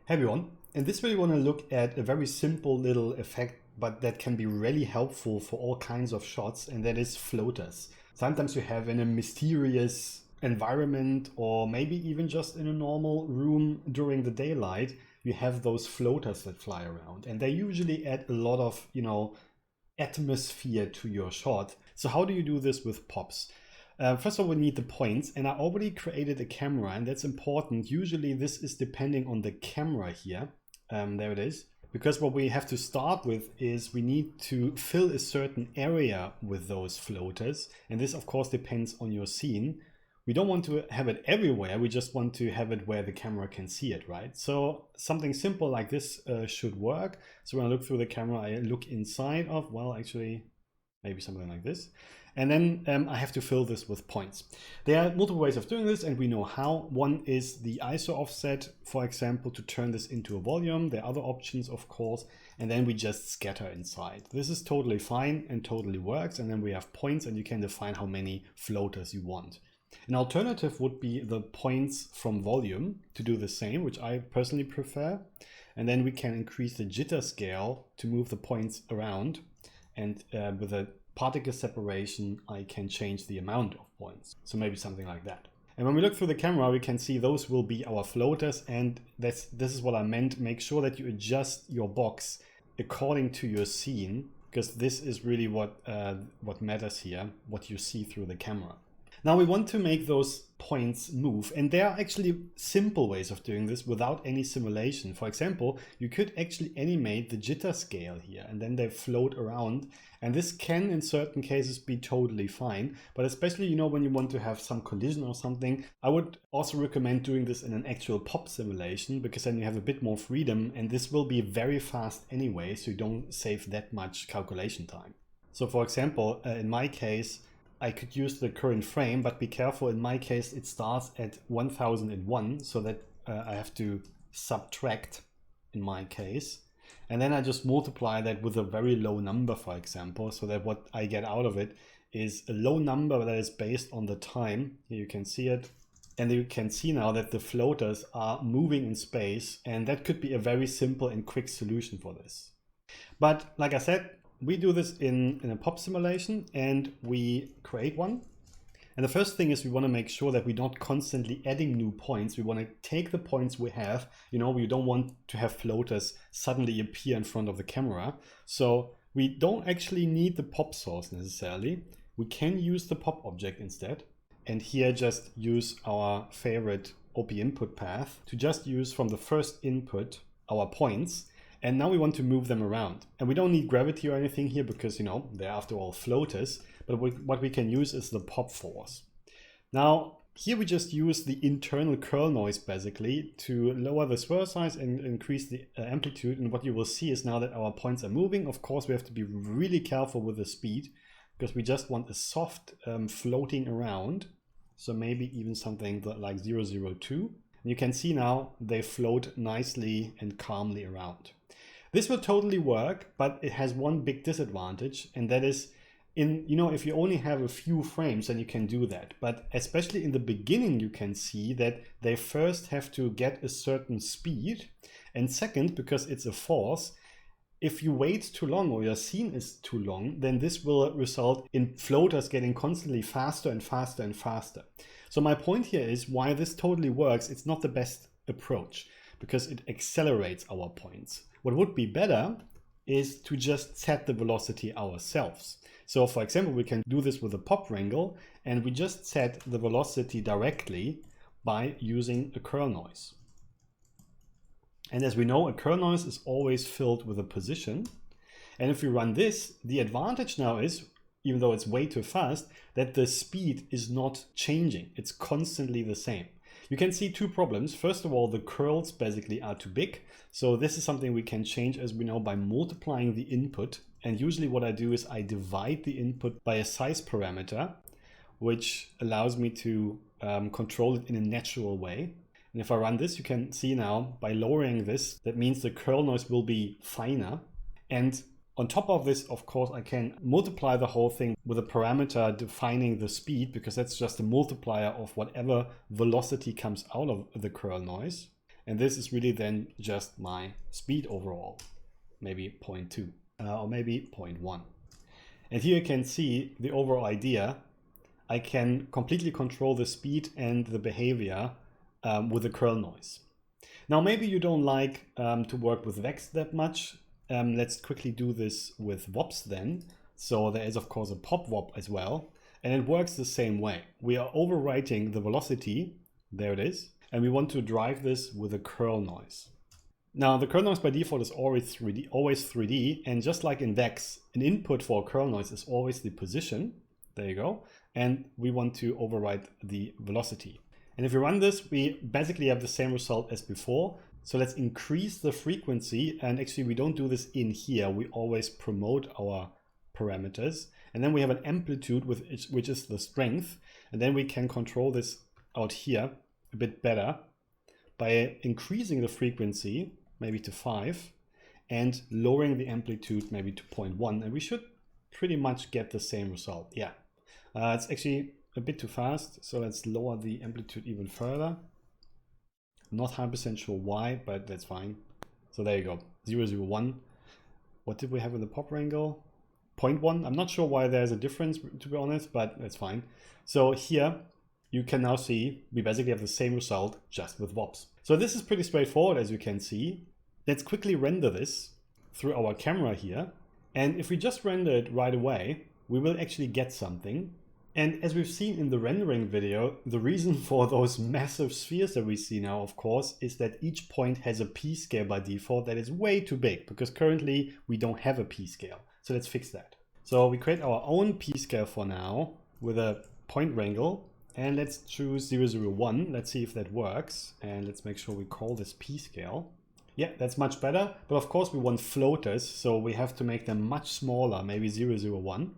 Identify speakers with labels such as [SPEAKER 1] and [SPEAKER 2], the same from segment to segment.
[SPEAKER 1] Hey everyone, in this video we want to look at a very simple little effect but that can be really helpful for all kinds of shots, and that is floaters. Sometimes you have in a mysterious environment or maybe even just in a normal room during the daylight, you have those floaters that fly around and they usually add a lot of, atmosphere to your shot. So how do you do this with pops? First of all, we need the points, and I already created a camera, and that's important. Usually this is depending on the camera here. There it is. Because what we have to start with is we need to fill a certain area with those floaters. And this of course depends on your scene. We don't want to have it everywhere. We just want to have it where the camera can see it, right? So something simple like this should work. So when I look through the camera, I look inside of, well, actually, maybe something like this. And then I have to fill this with points. There are multiple ways of doing this, and we know how. One is the ISO offset, for example, to turn this into a volume. There are other options, of course, and then we just scatter inside. This is totally fine and totally works. And then we have points, and you can define how many floaters you want. An alternative would be the points from volume to do the same, which I personally prefer. And then we can increase the jitter scale to move the points around. And with a particle separation, I can change the amount of points. So maybe something like that. And when we look through the camera, we can see those will be our floaters. And this is what I meant. Make sure that you adjust your box according to your scene, because this is really what matters here, what you see through the camera. Now we want to make those points move, and there are actually simple ways of doing this without any simulation. For example, you could actually animate the jitter scale here, and then they float around, and this can in certain cases be totally fine. But especially, when you want to have some collision or something, I would also recommend doing this in an actual pop simulation, because then you have a bit more freedom, and this will be very fast anyway, so you don't save that much calculation time. So for example, in my case, I could use the current frame, but be careful. In my case, it starts at 1001, so that I have to subtract in my case. And then I just multiply that with a very low number, for example, so that what I get out of it is a low number that is based on the time. Here you can see it. And you can see now that the floaters are moving in space, and that could be a very simple and quick solution for this. But like I said, we do this in a pop simulation, and we create one. And the first thing is we want to make sure that we're not constantly adding new points. We want to take the points we have. We don't want to have floaters suddenly appear in front of the camera. So we don't actually need the pop source necessarily. We can use the pop object instead. And here just use our favorite OP input path to just use from the first input our points. And now we want to move them around. And we don't need gravity or anything here because, they're after all floaters. But what we can use is the pop force. Now, here we just use the internal curl noise basically to lower the swirl size and increase the amplitude. And what you will see is now that our points are moving. Of course, we have to be really careful with the speed because we just want a soft floating around. So maybe even something like 002. And you can see now they float nicely and calmly around. This will totally work, but it has one big disadvantage, and that is if you only have a few frames, then you can do that. But especially in the beginning, you can see that they first have to get a certain speed. And second, because it's a force, if you wait too long or your scene is too long, then this will result in floaters getting constantly faster and faster and faster. So my point here is why this totally works. It's not the best approach because it accelerates our points. What would be better is to just set the velocity ourselves. So for example, we can do this with a pop wrangle, and we just set the velocity directly by using a curl noise. And as we know, a curl noise is always filled with a position. And if we run this, the advantage now is, even though it's way too fast, that the speed is not changing. It's constantly the same. You can see two problems. First of all, the curls basically are too big. So this is something we can change, as we know, by multiplying the input. And usually what I do is I divide the input by a size parameter, which allows me to control it in a natural way. And if I run this, you can see now by lowering this, that means the curl noise will be finer. And on top of this, of course, I can multiply the whole thing with a parameter defining the speed, because that's just a multiplier of whatever velocity comes out of the curl noise. And this is really then just my speed overall, maybe 0.2 or maybe 0.1. And here you can see the overall idea. I can completely control the speed and the behavior with the curl noise. Now, maybe you don't like to work with Vex that much. Let's quickly do this with WOPs then. So there is of course a pop WOP as well, and it works the same way. We are overwriting the velocity, there it is, and we want to drive this with a curl noise. Now the curl noise by default is always 3D, and just like in Vex, an input for a curl noise is always the position. There you go. And we want to overwrite the velocity. And if we run this, we basically have the same result as before. So let's increase the frequency, and actually we don't do this in here. We always promote our parameters, and then we have an amplitude which is the strength, and then we can control this out here a bit better by increasing the frequency maybe to 5 and lowering the amplitude maybe to 0.1, and we should pretty much get the same result. Yeah, it's actually a bit too fast, so let's lower the amplitude even further. Not 100% sure why, but that's fine. So there you go, 001. What did we have in the pop wrangle? 0.1. I'm not sure why there's a difference, to be honest, but that's fine. So here you can now see we basically have the same result just with WOPs. So this is pretty straightforward, as you can see. Let's quickly render this through our camera here. And if we just render it right away, we will actually get something. And as we've seen in the rendering video, the reason for those massive spheres that we see now, of course, is that each point has a p-scale by default that is way too big, because currently we don't have a p-scale. So let's fix that. So we create our own p-scale for now with a point wrangle, and let's choose 001. Let's see if that works. And let's make sure we call this p-scale. Yeah, that's much better. But of course we want floaters, so we have to make them much smaller, maybe 001.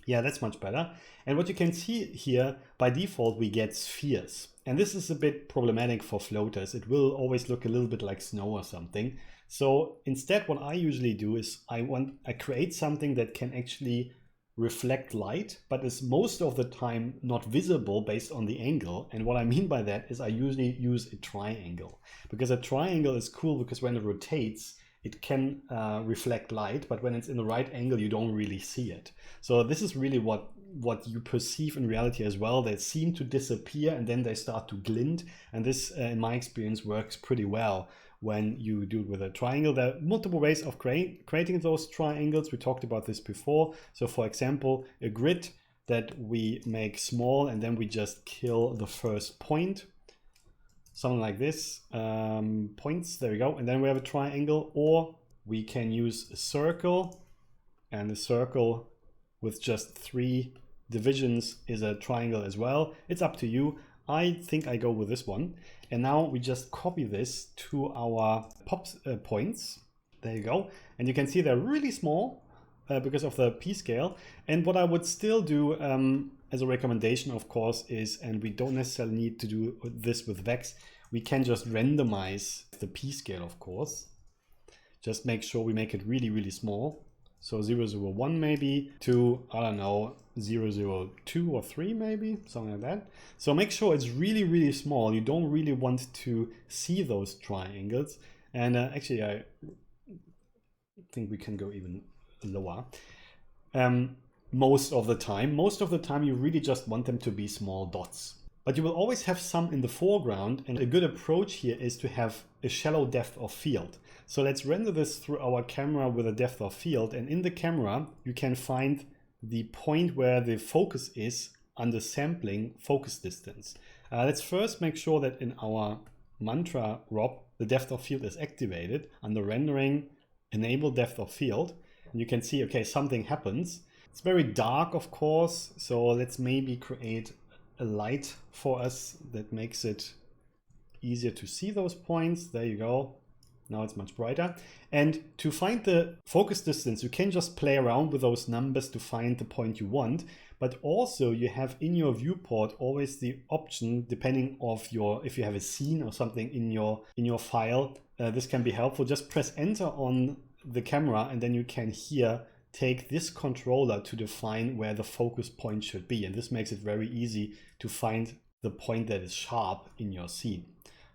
[SPEAKER 1] Yeah, that's much better. And what you can see here, by default, we get spheres. And this is a bit problematic for floaters. It will always look a little bit like snow or something. So instead, what I usually do is I create something that can actually reflect light, but is most of the time not visible based on the angle. And what I mean by that is I usually use a triangle, because a triangle is cool because when it rotates, it can reflect light, but when it's in the right angle, you don't really see it. So this is really what you perceive in reality as well. They seem to disappear and then they start to glint. And this, in my experience, works pretty well when you do it with a triangle. There are multiple ways of creating those triangles. We talked about this before. So for example, a grid that we make small and then we just kill the first point. Something like this, points, there we go. And then we have a triangle, or we can use a circle, and the circle with just 3 divisions is a triangle as well. It's up to you. I think I go with this one. And now we just copy this to our points. There you go. And you can see they're really small because of the p-scale. And what I would still do as a recommendation, of course, is, and we don't necessarily need to do this with Vex, we can just randomize the p-scale, of course. Just make sure we make it really, really small. So 001 maybe to, I don't know, 002 or 3 maybe, something like that. So make sure it's really, really small. You don't really want to see those triangles. And actually, I think we can go even lower. Most of the time you really just want them to be small dots. But you will always have some in the foreground, and a good approach here is to have a shallow depth of field. So let's render this through our camera with a depth of field, and in the camera you can find the point where the focus is under sampling focus distance. Let's first make sure that in our mantra ROP the depth of field is activated. Under rendering, enable depth of field, and you can see, okay, something happens. It's very dark, of course, so let's maybe create a light for us that makes it easier to see those points. There you go. Now it's much brighter. And to find the focus distance, you can just play around with those numbers to find the point you want. But also you have in your viewport always the option, depending of if you have a scene or something in your file, this can be helpful. Just press enter on the camera and then you can here take this controller to define where the focus point should be. And this makes it very easy to find the point that is sharp in your scene.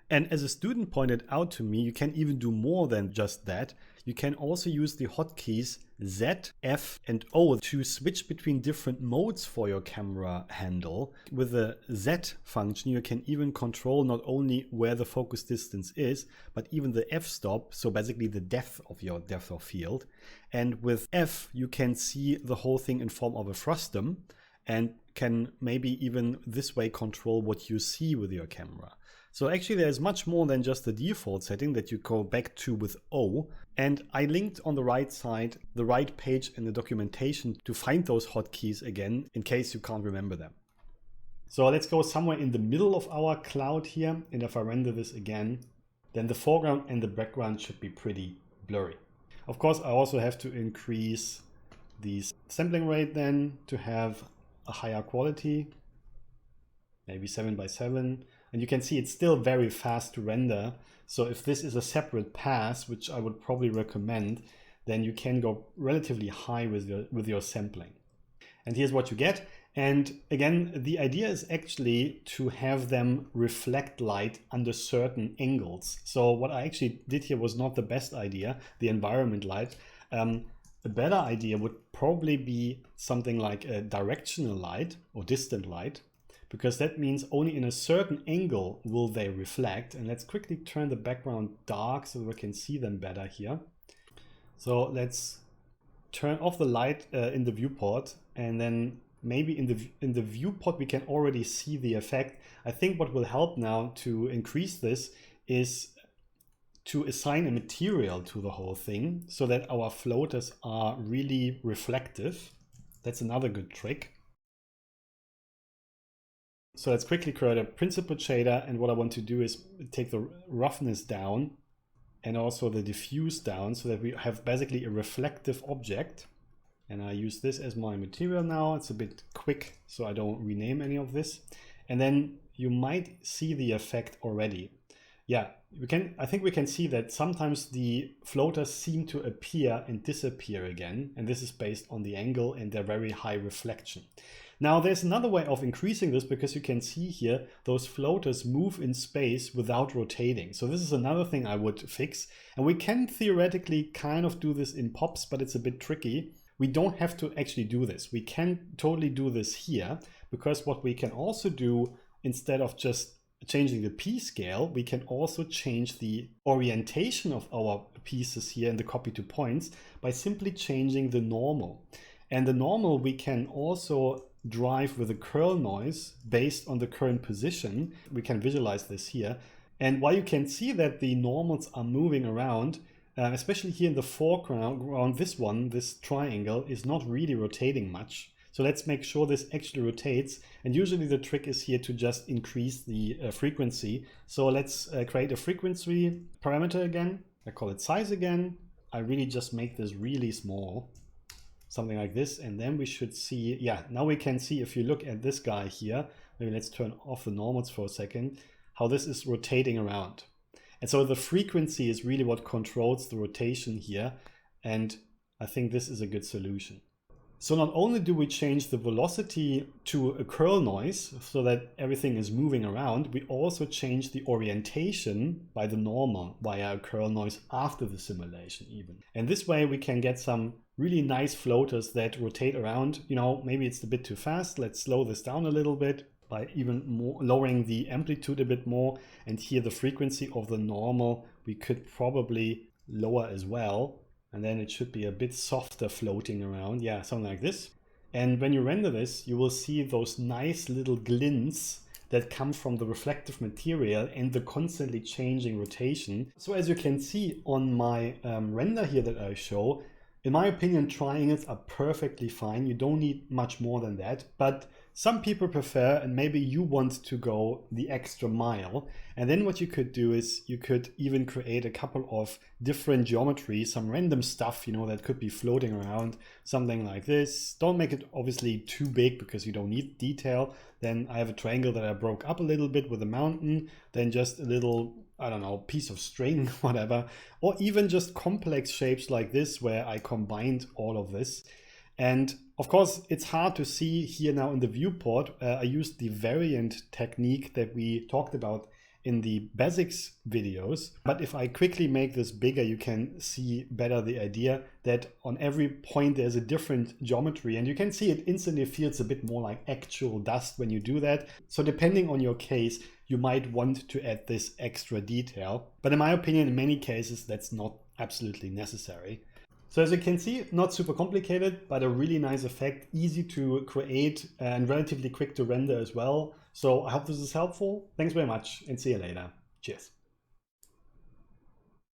[SPEAKER 1] And as a student pointed out to me, you can even do more than just that. You can also use the hotkeys Z, F, and O to switch between different modes for your camera handle. With the Z function, you can even control not only where the focus distance is, but even the f-stop, so basically the depth of your depth of field. And with F, you can see the whole thing in form of a frustum and can maybe even this way control what you see with your camera. So actually there's much more than just the default setting that you go back to with O. And I linked on the right side the right page in the documentation to find those hotkeys again in case you can't remember them. So let's go somewhere in the middle of our cloud here. And if I render this again, then the foreground and the background should be pretty blurry. Of course, I also have to increase the sampling rate then to have a higher quality, maybe 7x7. And you can see it's still very fast to render. So if this is a separate pass, which I would probably recommend, then you can go relatively high with your sampling. And here's what you get. And again, the idea is actually to have them reflect light under certain angles. So what I actually did here was not the best idea, the environment light. A better idea would probably be something like a directional light or distant light, because that means only in a certain angle will they reflect. And let's quickly turn the background dark so that we can see them better here. So let's turn off the light in the viewport, and then maybe in the viewport we can already see the effect. I think what will help now to increase this is to assign a material to the whole thing so that our floaters are really reflective. That's another good trick. So let's quickly create a principled shader, and what I want to do is take the roughness down and also the diffuse down so that we have basically a reflective object. And I use this as my material now. It's a bit quick, so I don't rename any of this. And then you might see the effect already. Yeah, I think we can see that sometimes the floaters seem to appear and disappear again. And this is based on the angle and their very high reflection. Now there's another way of increasing this, because you can see here those floaters move in space without rotating. So this is another thing I would fix. And we can theoretically kind of do this in pops, but it's a bit tricky. We don't have to actually do this. We can totally do this here, because what we can also do, instead of just changing the P scale, we can also change the orientation of our pieces here in the copy to points by simply changing the normal. And the normal we can also drive with a curl noise based on the current position. We can visualize this here. And while you can see that the normals are moving around, especially here in the foreground, this triangle is not really rotating much. So let's make sure this actually rotates. And usually the trick is here to just increase the frequency. So let's create a frequency parameter again. I call it size again. I really just make this really small, something like this. And then we should see, yeah, now we can see if you look at this guy here, maybe let's turn off the normals for a second, how this is rotating around. And so the frequency is really what controls the rotation here. And I think this is a good solution. So not only do we change the velocity to a curl noise so that everything is moving around, we also change the orientation by the normal via a curl noise after the simulation even. And this way we can get some really nice floaters that rotate around. You know, maybe it's a bit too fast. Let's slow this down a little bit by even more lowering the amplitude a bit more. And here the frequency of the normal we could probably lower as well. And then it should be a bit softer floating around. Yeah, something like this. And when you render this, you will see those nice little glints that come from the reflective material and the constantly changing rotation. So as you can see on my render here that I show, in my opinion, triangles are perfectly fine. You don't need much more than that. But some people prefer, and maybe you want to go the extra mile. And then what you could do is you could even create a couple of different geometries, some random stuff, you know, that could be floating around, something like this. Don't make it obviously too big because you don't need detail. Then I have a triangle that I broke up a little bit with a mountain, then just a little, I don't know, piece of string, whatever, or even just complex shapes like this where I combined all of this. And of course, it's hard to see here now in the viewport. I used the variant technique that we talked about in the basics videos, but if I quickly make this bigger, you can see better the idea that on every point there's a different geometry, and you can see it instantly feels a bit more like actual dust when you do that. So depending on your case, you might want to add this extra detail, but in my opinion, in many cases, that's not absolutely necessary. So as you can see, not super complicated, but a really nice effect, easy to create and relatively quick to render as well. So I hope this is helpful. Thanks very much and see you later. Cheers.